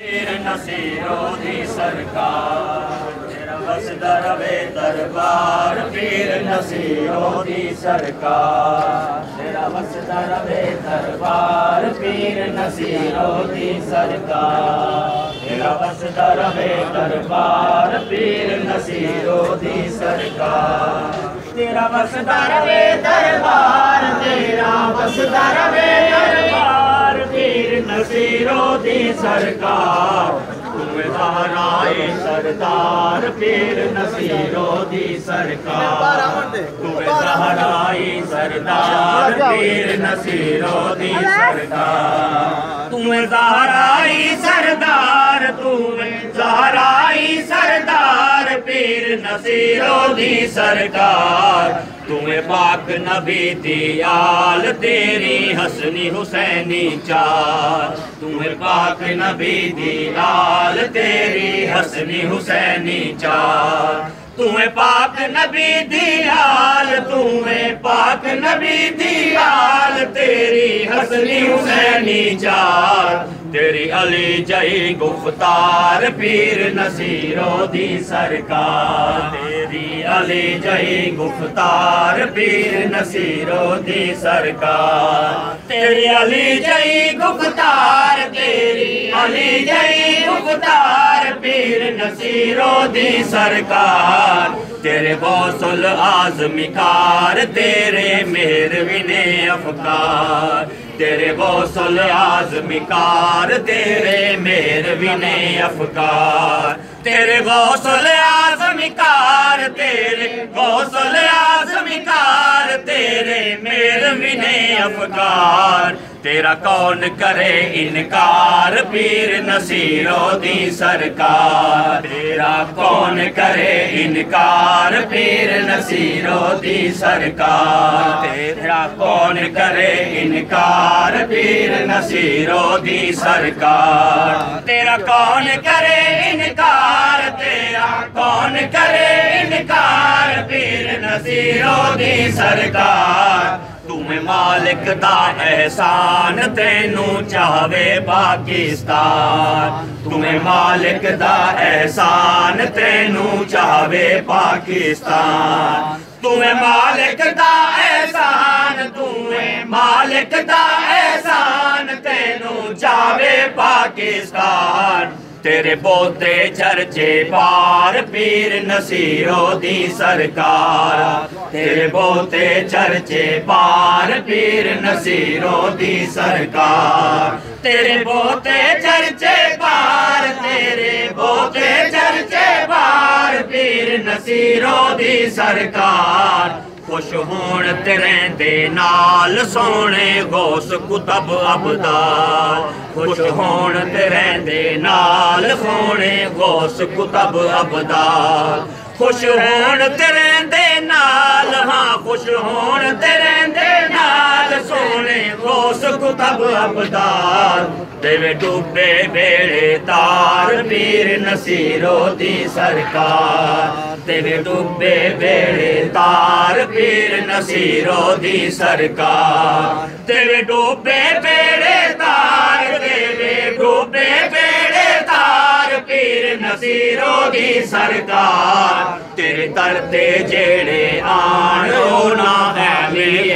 नसीरों दी सरकार तेरा वसदा रवे दरबार पीर नसीरों दी सरकार तेरा वसदा रवे दरबार पीर नसीरों दी सरकार तेरा वसदा रवे दरबार पीर नसीरों दी सरकार तेरा वसदा रवे दरबार तेरा वसदा रवे दरबार पीर नसीरों दी सरकार तुम ज़हराए सरदार पीर नसीरों दी सरकार तुम ज़हराए सरदार पीर नसीरों दी सरकार तुम ज़हराए सरदार तुम ज़हराए सरदार पीर नसीरों दी सरकार तुम्हें पाक नबी दी आल तेरी हसनी हुसैनी चार तुम्हें पाक नबी दी आल तेरी हसनी हुसैनी चार तुम्हें पाक नबी दी आल तुम्हें पाक नबी दी आल तेरी हसनी हुसैनी चार तेरी अली जई गुफ्तार पीर नसीरों दी सरकार तेरी अली जई गुफ्तार पीर नसीरों दी सरकार तेरी अली जई गुफ्तार तेरी अली जई गुफ्तार पीर नसीरों दी सरकार तेरे गौसल आज़मिकार तेरे मेहरविने अफकार तेरे गौसल आज़मिकार तेरे मेहरविने अफकार तेरे गौसल आज़मिकार तेरे गौसल आज़मिकार तेरे मेहरविने अफकार तेरा कौन करे इनकार पीर नसीरों दी सरकार तेरा कौन करे इनकार पीर नसीरों दी सरकार तेरा कौन करे इनकार पीर नसीरों दी सरकार तेरा कौन करे इनकार तेरा कौन करे इनकार पीर नसीरों दी सरकार तुम्हें मालिक दा एहसान तेनू चाहवे पाकिस्तान तुम्हें मालिक दा एहसान तेनू चाहवे पाकिस्तान तुम्हें मालिक दा एहसान तुम्हें मालिक दा एहसान तेनू चाहवे पाकिस्तान तेरे पोते चर्चे पार पीर नसीरों दी सरकार तेरे पोते चर्चे पार पीर नसीरों दी सरकार तेरे पोते चर्चे पार तेरे पोते चर्चे पार पीर नसीरों दी सरकार खुश होण तेरे दे नाल सोने गौस कुतब अबदार खुश होण तेरे दे नाल सोने गौस कुतब अबदार खुश होण तेरे दे नाल हाँ खुश होण तेरे दे नाल सोने गौस कुतब अबदार देवे डूबे बेड़े तार पीर नसीरों दी सरकार तेरे डूबे बेड़े तार पीर नसीरों दी सरकार तेरे डूबे बेड़े तार तेरे डूबे बेड़े तार पीर नसीरों दी सरकार तेरे तरते जेड़े आन ओ ना है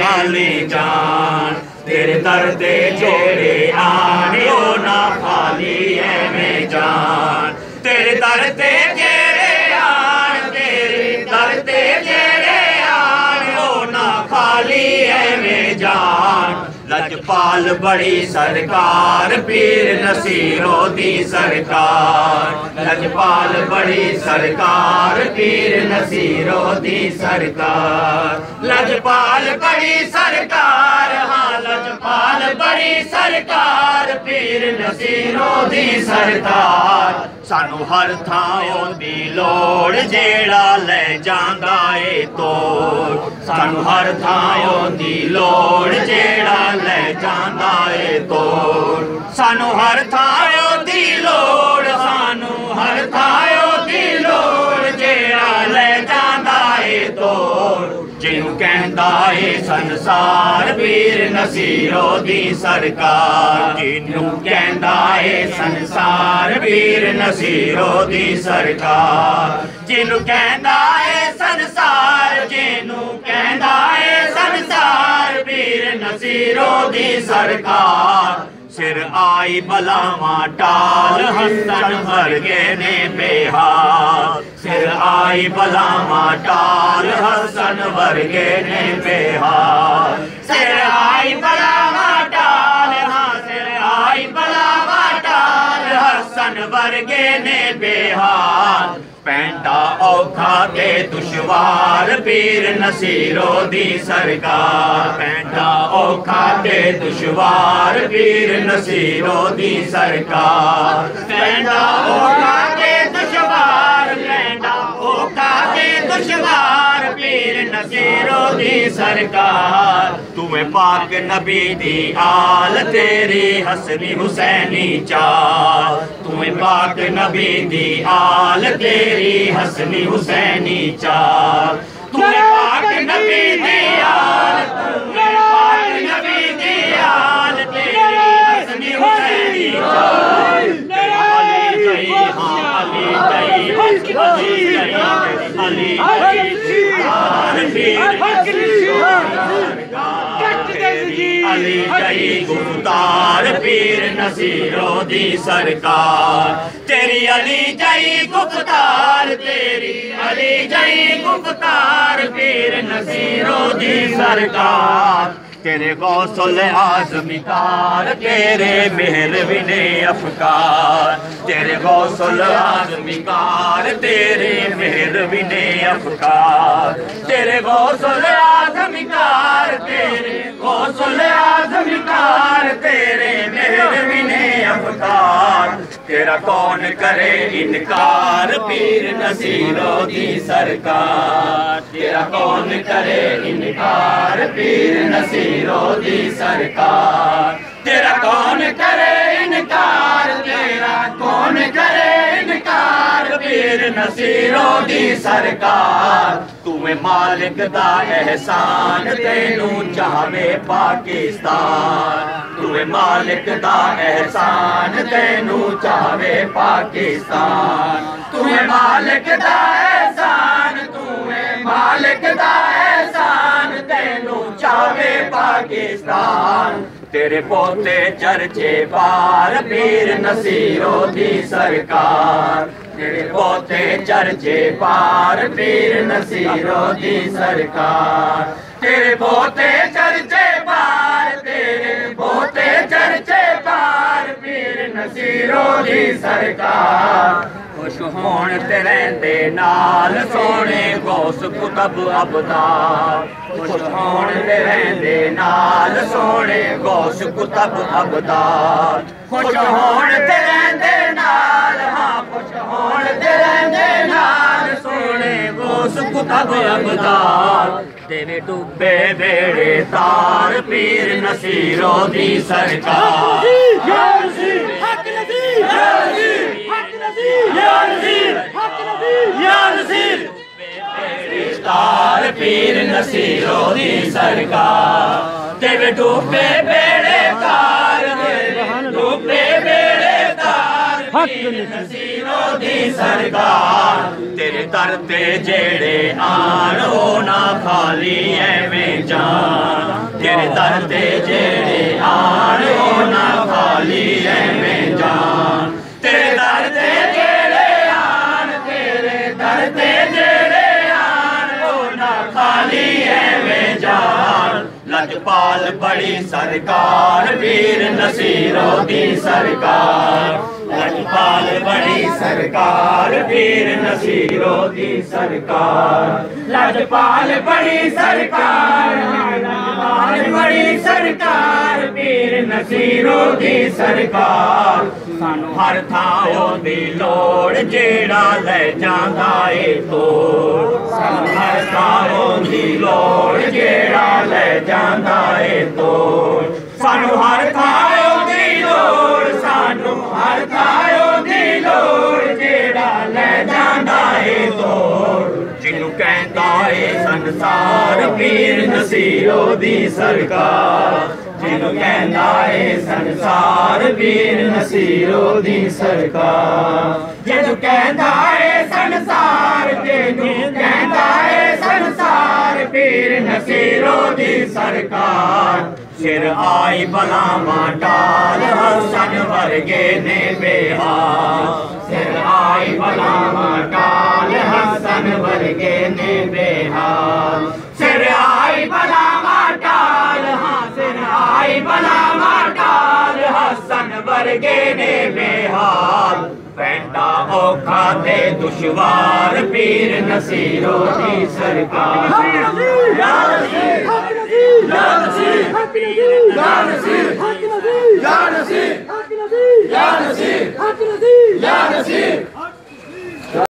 खाली जान तेरे तरते जेड़े आन ओ ना खाली है में जान तेरे तरते जेड़े आन तेरे तरते जेड़े आन ओ ना खाली है में जान लजपाल बड़ी सरकार पीर नसीरों दी सरकार लजपाल बड़ी सरकार पीर नसीरों दी सरकार लजपाल बड़ी सरकार हाँ लजपाल बड़ी सरकार पीर नसीरों दी सरकार सानू हर थां दी लोड़ जेड़ा ले जांदा ए तोड़ सानू हर थां दी लोड़ जेड़ा ले जांदा ए तोड़ सानू हर थां दी लोड़ सानू हर थां दी लोड़ जेड़ा ले जांदा ए तोड़ जिन्नू कहंदा ਏ ਸੰਸਾਰ ਪੀਰ ਨਸੀਰੋ ਦੀ ਸਰਕਾਰ ਜਿਹਨੂੰ ਕਹਿੰਦਾ ਏ ਸੰਸਾਰ ਪੀਰ ਨਸੀਰੋ ਦੀ ਸਰਕਾਰ ਜਿਹਨੂੰ ਕਹਿੰਦਾ ਏ ਸੰਸਾਰ ਜਿਹਨੂੰ ਕਹਿੰਦਾ ਏ ਸੰਸਾਰ ਪੀਰ ਨਸੀਰੋ ਦੀ ਸਰਕਾਰ सिर आई बलावा टाल हसन वर्गे ने बेहाल सिर आई बलावा टाल हसन वर्गे ने बेहाल सिर आई बलावा टाल हाँ सिर आई बलावा टाल हसन वर्गे ने बेहाल पैंटा औखा ते दुश्वार पीर नसीरो दी सरकार पैंटा औखा ते दुश्वार पीर नसीरो दी सरकार पैंटा औखा ते दुश्वार पैंटा औखा ते दुश्वार पीर नसीरो दी सरकार तुम्हें पाक नबी दी आल तेरी हसनी हुसैनी चाल तुम्हें पाक नबी दी आल तेरी हसनी हुसैनी चाल तुम्हें पाक नबी दी आल तुम्हें पाक नबी दी आल तेरी हसनी हुसैनी चाल अली जय हाँ अली जय अली अली जय गुफ्तार पीर नसीरो दी सरकार तेरी अली जय गुफ्तार तेरी अली जय गुफ्तार पीर नसीरो दी सरकार तेरे गौसल आज़मिकार तेरे मेहर विने अफकार तेरे गौसल आज़मिकार तेरे मेहर विने अफकार तेरे गौसल आज़मिकार तेरे गौसल आज़मिकार तेरे मेहर विने अफकार तेरा कौन करे इनकार पीर नसीरो दी सरकार तेरा कौन करे इनकार पीर नसीरो दी सरकार तेरा कौन करे इनकार तेरा कौन करे इनकार पीर नसीरो दी सरकार तुम्हें मालिक दा एहसान तेनू चाहे पाकिस्तान तुम्हें मालिक दा एहसान तेनू चाहे पाकिस्तान तुम्हें मालिक दा एहसान तुम्हें मालिक दा एहसान तेनू चाहे पाकिस्तान तेरे पोते चर्चे पार पीर नसीरो दी सरकार तेरे पोते चर्चे पार पीर नसीरो दी सरकार तेरे पोते चर्चे पार तेरे पोते चर्चे पार पीर नसीरो दी सरकार खुश होण तेरे दे नाल सोने गौस कुतब अबदार खुश होण तेरे दे नाल सोने गौस कुतब अबदार खुश होण तेरे दे नाल हाँ खुश होण तेरे दे नाल सोने गौस कुतब अबदार तेरे डूबे बेड़े तार पीर नसीरो दी सरकार या नसीर हक नसीर या नसीर हक नसीर या नसीर हक नसीर या नसीर तार पीर नसीरो दी सरकार तेरे डूबे बेड़े तार डूबे बेड़े तार पीर नसीरो दी सरकार तेरे दर ते जेड़े आन हो ना खाली एवें जान तेरे दर ते जेड़े आन हो ना खाली एवें जान तेरे दर ते जेड़े आन तेरे दर ते जेड़े आन हो ना खाली एवें जान लजपाल बड़ी सरकार पीर नसीरो दी सरकार लजपाल बड़ी सरकार पीर नसीरो दी सरकार लजपाल बड़ी सरकार लजपाल बड़ी सरकार पीर नसीरो दी सरकार सानू हर थां दी लोड़ जेड़ा ले जांदा ए तोड़ सानू हर थां दी लोड़ जेड़ा ले जांदा ए तोड़ सानू हर थां दी लोड़ सानू हर थां दी लोड़ जेड़ा ले जांदा ए तोड़ जिन्नू कहंदा ਏ ਸੰਸਾਰ ਪੀਰ ਨਸੀਰੋ ਦੀ ਸਰਕਾਰ ਜਿਹਨੂੰ ਕਹਿੰਦਾ ਏ ਸੰਸਾਰ ਪੀਰ ਨਸੀਰੋ ਦੀ ਸਰਕਾਰ ਜਿਹਨੂੰ ਕਹਿੰਦਾ ਏ ਸੰਸਾਰ ਜਿਹਨੂੰ ਕਹਿੰਦਾ ਏ ਸੰਸਾਰ ਪੀਰ ਨਸੀਰੋ ਦੀ ਸਰਕਾਰ ਸਿਰ ਆਈ ਬਲਾਵਾਂ ਟਾਲ ਹਸਨ ਵਰਗੇ ਨੇ ਬੇਹਾਲ ਸਿਰ ਆਈ ਬਲਾਵਾਂ ਟਾਲ ਹਸਨ ਵਰਗੇ ਨੇ ਬੇਹਾਲ ਸਿਰ ਆਈ ਬਲਾਵਾਂ ਟਾਲ ਹਾਂ ਸਿਰ ਆਈ ਬਲਾਵਾਂ ਟਾਲ ਹਸਨ ਵਰਗੇ ਨੇ ਬੇਹਾਲ ਪੈਂਦਾ ਔਖਾ ਤੇ ਦੁਸ਼ਵਾਰ ਪੀਰ ਨਸੀਰੋ ਦੀ ਸਰਕਾਰ ਯਾ ਨਸੀਰ ਯਾ ਨਸੀਰ ਯਾ ਨਸੀਰ ਯਾ ਨਸੀਰ ਯਾ ਨਸੀਰ ਯਾ ਨਸੀਰ